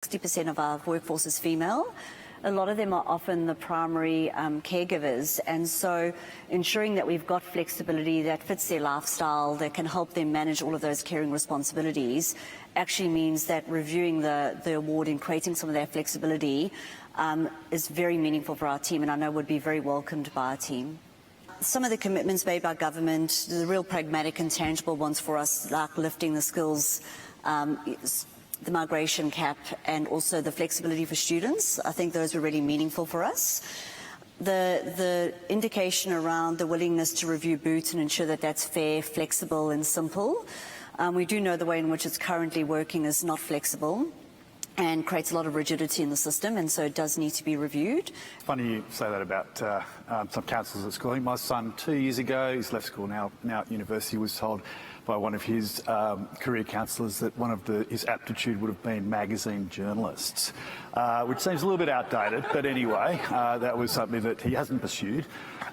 60% of our workforce is female. A lot of them are often the primary caregivers, and so ensuring that we've got flexibility that fits their lifestyle, that can help them manage all of those caring responsibilities, actually means that reviewing the award and creating some of that flexibility is very meaningful for our team, and I know would be very welcomed by our team. Some of the commitments made by government, the real pragmatic and tangible ones for us, like lifting the skills, the migration cap, and also the flexibility for students, I think those were really meaningful for us. The indication around the willingness to review boots and ensure that that's fair, flexible and simple. We do know the way in which it's currently working is not flexible and creates a lot of rigidity in the system, and so it does need to be reviewed. Funny you say that about some counsellors at school. I think my son 2 years ago, he's left school now at university, was told by one of his career counsellors that one of his aptitude would have been magazine journalists, which seems a little bit outdated, but anyway, that was something that he hasn't pursued.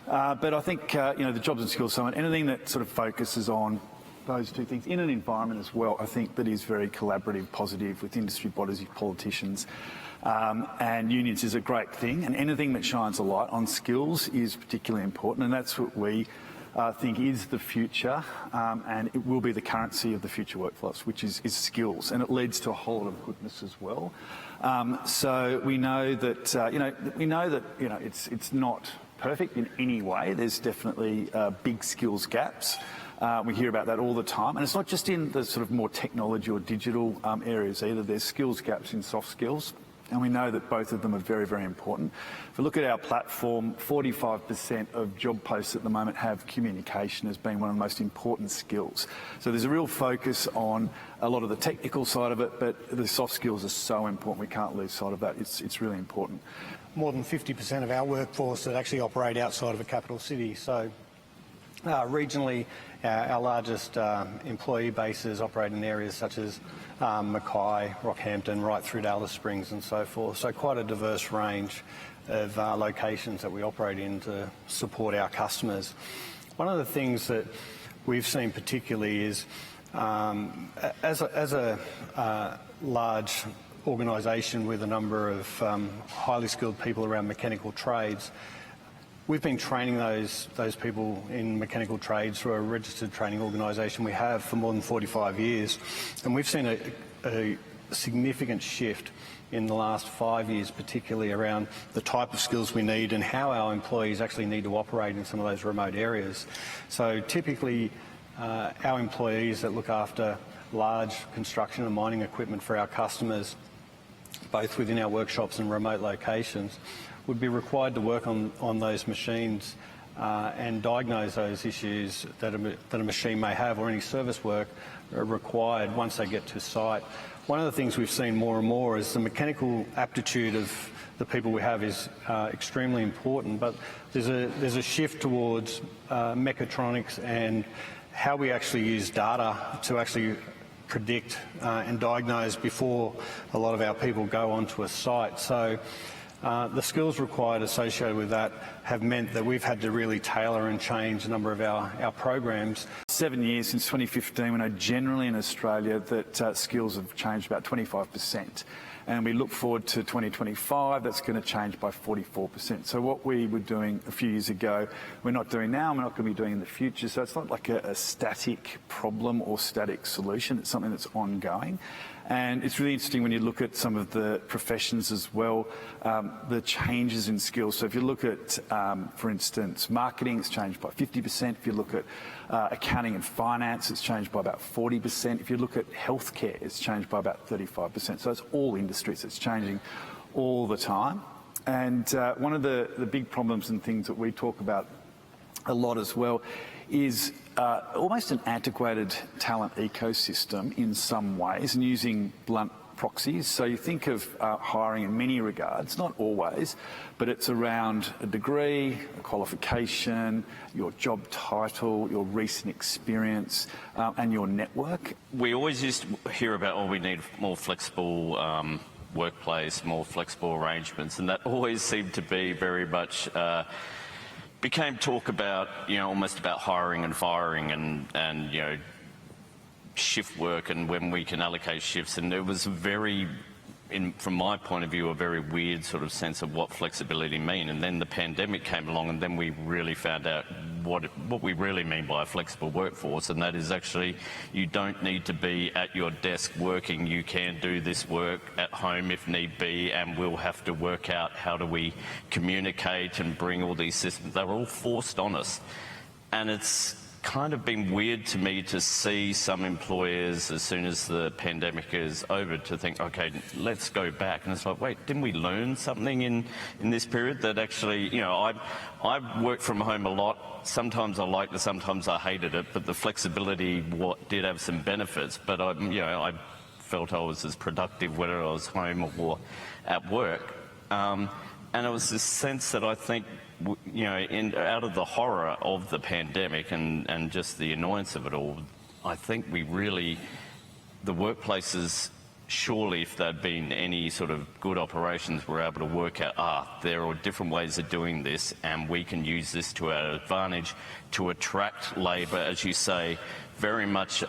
But I think, the Jobs and Skills Summit, anything that sort of focuses on those two things in an environment as well, I think that is very collaborative, positive with industry bodies, politicians, and unions is a great thing, and anything that shines a light on skills is particularly important, and that's what we think is the future, and it will be the currency of the future workforce, which is skills, and it leads to a whole lot of goodness as well. So we know that it's not perfect in any way. There's definitely big skills gaps. We hear about that all the time, and it's not just in the sort of more technology or digital areas either. There's skills gaps in soft skills, and we know that both of them are very, very important. If we look at our platform, 45% of job posts at the moment have communication as being one of the most important skills. So there's a real focus on a lot of the technical side of it, but the soft skills are so important. We can't lose sight of that. It's really important. More than 50% of our workforce that actually operate outside of a capital city. So regionally, our largest employee bases operate in areas such as Mackay, Rockhampton, right through to Alice Springs and so forth. So quite a diverse range of locations that we operate in to support our customers. One of the things that we've seen particularly is as a large organisation with a number of highly skilled people around mechanical trades, we've been training those people in mechanical trades through a registered training organisation we have for more than 45 years. And we've seen a significant shift in the last 5 years, particularly around the type of skills we need and how our employees actually need to operate in some of those remote areas. So typically our employees that look after large construction and mining equipment for our customers, both within our workshops and remote locations, would be required to work on those machines and diagnose those issues that a machine may have, or any service work required once they get to site. One of the things we've seen more and more is the mechanical aptitude of the people we have is extremely important, but there's a shift towards mechatronics and how we actually use data to actually predict and diagnose before a lot of our people go onto a site. So the skills required associated with that have meant that we've had to really tailor and change a number of our programs. 7 years since 2015, we know generally in Australia that skills have changed about 25%. And we look forward to 2025, that's going to change by 44%. So what we were doing a few years ago, we're not doing now, and we're not going to be doing in the future. So it's not like a static problem or static solution, it's something that's ongoing. And it's really interesting when you look at some of the professions as well, the changes in skills. So if you look at, for instance, marketing, it's changed by 50%. If you look at accounting and finance, it's changed by about 40%. If you look at healthcare, it's changed by about 35%. So it's all industries, it's changing all the time. And one of the big problems and things that we talk about a lot as well is almost an antiquated talent ecosystem in some ways, and using blunt proxies. So you think of hiring in many regards, not always, but it's around a degree, a qualification, your job title, your recent experience, and your network. We always used to hear about, we need more flexible workplace, more flexible arrangements, and that always seemed to be very much became talk about, almost about hiring and firing and shift work and when we can allocate shifts, and it was very from my point of view, a very weird sort of sense of what flexibility mean. And then the pandemic came along, and then we really found out what we really mean by a flexible workforce, and that is actually you don't need to be at your desk working. You can do this work at home if need be, and we'll have to work out how do we communicate and bring all these systems. They were all forced on us. And it's kind of been weird to me to see some employers, as soon as the pandemic is over, to think, okay, let's go back. And it's like, wait, didn't we learn something in this period that actually, you know, I worked from home a lot. Sometimes I liked it, sometimes I hated it, but the flexibility did have some benefits. But I felt I was as productive whether I was home or at work. And it was this sense that I think, you know, out of the horror of the pandemic and just the annoyance of it all, I think the workplaces, surely if there'd been any sort of good operations, were able to work out, there are different ways of doing this, and we can use this to our advantage to attract labour, as you say, very much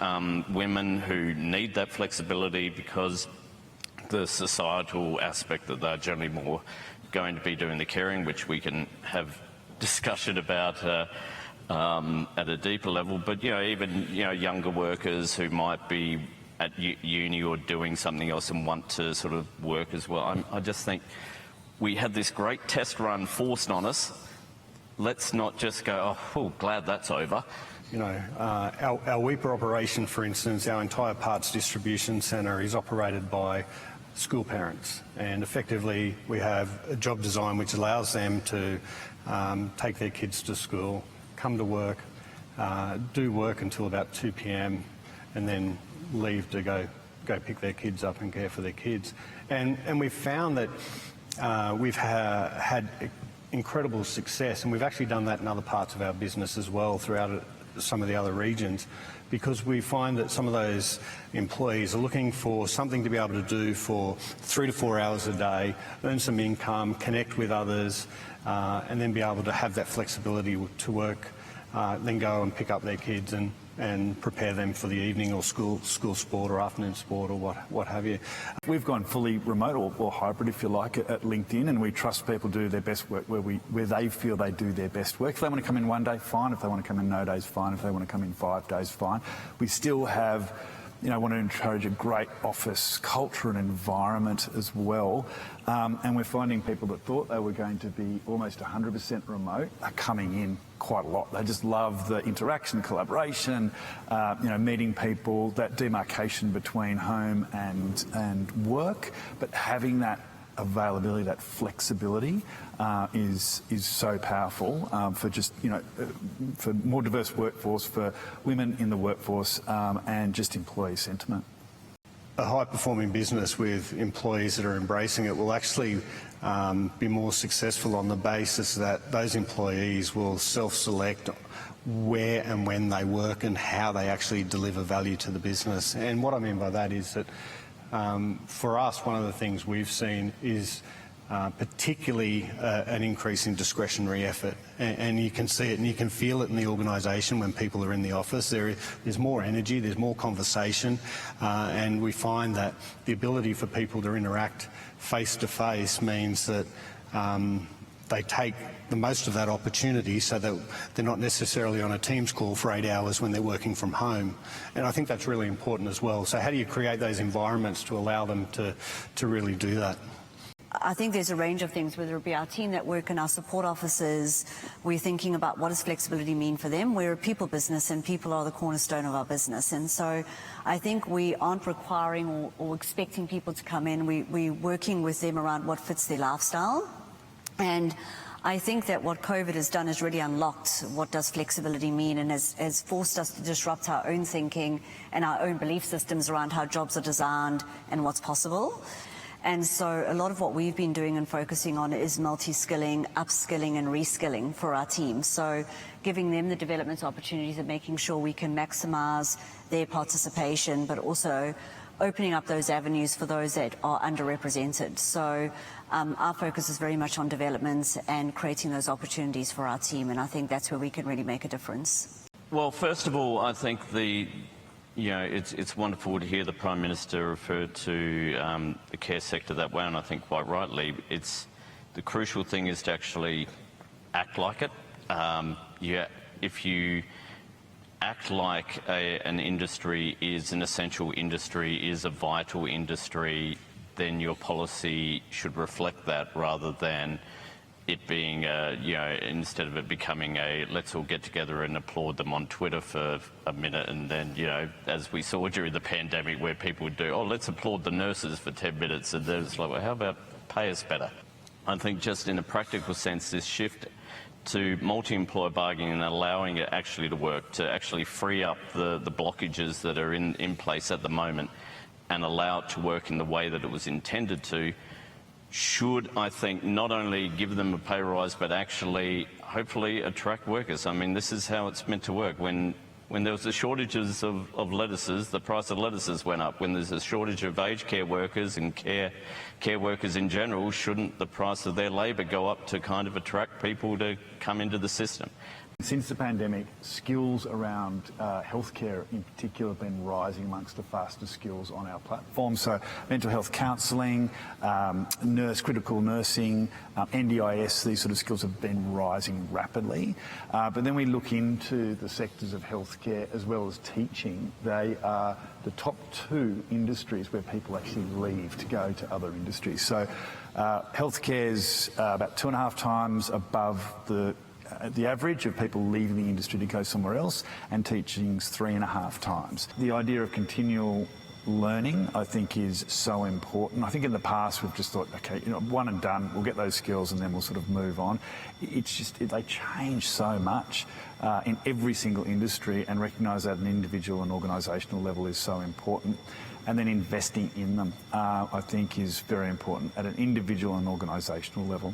women who need that flexibility because the societal aspect that they're generally more going to be doing the caring, which we can have discussion about at a deeper level. But even younger workers who might be at uni or doing something else and want to sort of work as well. I just think we had this great test run forced on us. Let's not just go, oh, glad that's over. You know, our Weipa operation, for instance, our entire parts distribution centre is operated by school parents, and effectively we have a job design which allows them to take their kids to school, come to work, do work until about 2 p.m. and then leave to go pick their kids up and care for their kids. And we've found that we've had incredible success, and we've actually done that in other parts of our business as well throughout some of the other regions, because we find that some of those employees are looking for something to be able to do for 3 to 4 hours a day, earn some income, connect with others, and then be able to have that flexibility to work, then go and pick up their kids and prepare them for the evening or school sport or afternoon sport or what have you. We've gone fully remote or hybrid, if you like, at LinkedIn, and we trust people to do their best work where they feel they do their best work. If they want to come in 1 day, fine. If they want to come in no days, fine. If they want to come in 5 days, fine. We still have, want to encourage a great office culture and environment as well. And we're finding people that thought they were going to be almost 100% remote are coming in quite a lot. They just love the interaction, collaboration, meeting people, that demarcation between home and work, but having that availability, that flexibility is so powerful for just, for more diverse workforce, for women in the workforce, and just employee sentiment. A high-performing business with employees that are embracing it will actually be more successful on the basis that those employees will self-select where and when they work and how they actually deliver value to the business. And what I mean by that is that for us, one of the things we've seen is particularly an increase in discretionary effort, and you can see it and you can feel it in the organisation when people are in the office. There's more energy, there's more conversation, and we find that the ability for people to interact face to face means that they take the most of that opportunity, so that they're not necessarily on a Teams call for 8 hours when they're working from home. And I think that's really important as well. So how do you create those environments to allow them to really do that? I think there's a range of things, whether it be our team that work in our support offices. We're thinking about what does flexibility mean for them. We're a people business, and people are the cornerstone of our business. And so I think we aren't requiring or expecting people to come in. We're working with them around what fits their lifestyle. And I think that what COVID has done is really unlocked what does flexibility mean, and has forced us to disrupt our own thinking and our own belief systems around how jobs are designed and what's possible. And so a lot of what we've been doing and focusing on is multi-skilling, upskilling and reskilling for our team. So giving them the development opportunities and making sure we can maximise their participation, but also opening up those avenues for those that are underrepresented. So our focus is very much on development and creating those opportunities for our team, and I think that's where we can really make a difference. Well, first of all, I think it's wonderful to hear the Prime Minister refer to the care sector that way, and I think quite rightly. The crucial thing is to actually act like it. If you act like an industry is an essential industry, is a vital industry, then your policy should reflect that rather than it being, instead of it becoming let's all get together and applaud them on Twitter for a minute, and then, as we saw during the pandemic where people would do, let's applaud the nurses for 10 minutes, and then it's like, well, how about pay us better? I think just in a practical sense, this shift to multi-employer bargaining and allowing it actually to work, to actually free up the blockages that are in place at the moment and allow it to work in the way that it was intended to, should, I think, not only give them a pay rise, but actually, hopefully, attract workers. I mean, this is how it's meant to work. When there was a shortages of lettuces, the price of lettuces went up. When there's a shortage of aged care workers and care workers in general, shouldn't the price of their labour go up to kind of attract people to come into the system? Since the pandemic, skills around healthcare in particular have been rising amongst the fastest skills on our platform. So mental health counselling, critical nursing, NDIS, these sort of skills have been rising rapidly. But then we look into the sectors of healthcare as well as teaching. They are the top 2 industries where people actually leave to go to other industries. So healthcare's about 2.5 times above the average of people leaving the industry to go somewhere else, and teaching's 3.5 times. The idea of continual learning, I think, is so important. I think in the past we've just thought, okay, one and done, we'll get those skills and then we'll sort of move on. They change so much in every single industry, and recognise that at an individual and organisational level is so important. And then investing in them, I think, is very important at an individual and organisational level.